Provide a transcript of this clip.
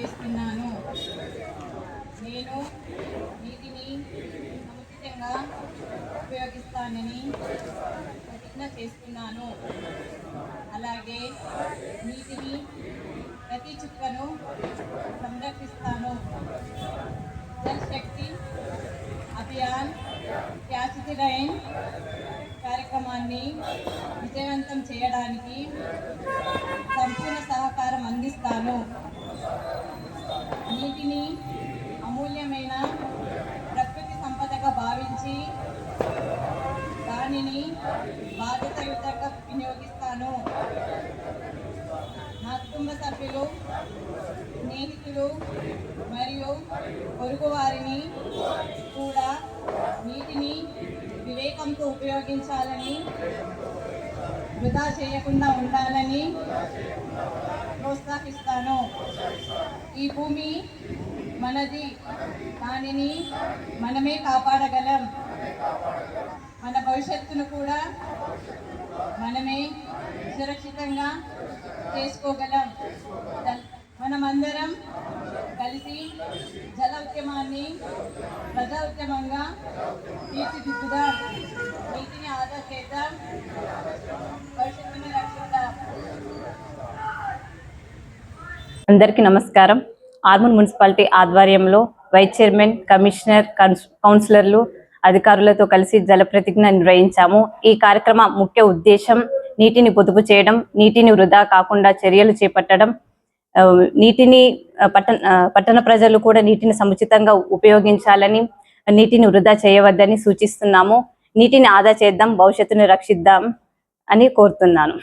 చేస్తున్నాను. నేను నీటిని సముచితంగా ఉపయోగిస్తానని ప్రతిజ్ఞ చేస్తున్నాను. అలాగే నీటిని ప్రతి చుక్కను సంరక్షిస్తాను. జల్ శక్తి అభియాన్ క్యాచ్ ది రైన్ కార్యక్రమాన్ని విజయవంతం చేయడానికి సంపూర్ణ సహకారం అందిస్తాను. నీటిని అమూల్యమైన ప్రకృతి సంపదగా భావించి దానిని బాధ్యతాయుతంగా వినియోగిస్తాను. నా కుటుంబ సభ్యులు, స్నేహితులు మరియు పొరుగు వారిని కూడా నీటిని వివేకంతో ఉపయోగించాలని, వృధా చేయకుండా ఉండాలని ప్రోత్సహిస్తాను. ఈ భూమి మనది, దానిని మనమే కాపాడగలం. మన భవిష్యత్తును కూడా మనమే సురక్షితంగా చేసుకోగలం. మనమందరం కలిసి జల ఉద్యమాన్ని ప్రజా ఉద్యమంగా తీర్చిదిద్దుదాం. నీటిని ఆదా చేద్దాం, భవిష్యత్తుని రక్షిద్దాం. అందరికీ నమస్కారం. ఆర్మూర్ మున్సిపాలిటీ ఆధ్వర్యంలో వైస్ చైర్మన్, కమిషనర్, కౌన్సిలర్లు, అధికారులతో కలిసి జల ప్రతిజ్ఞ నిర్వహించాము. ఈ కార్యక్రమ ముఖ్య ఉద్దేశం నీటిని పొదుపు చేయడం, నీటిని వృధా కాకుండా చర్యలు చేపట్టడం, నీటిని పట్టణ ప్రజలు కూడా నీటిని సముచితంగా ఉపయోగించాలని, నీటిని వృధా చేయవద్దని సూచిస్తున్నాము. నీటిని ఆదా చేద్దాం, భవిష్యత్తుని రక్షిద్దాం అని కోరుతున్నాను.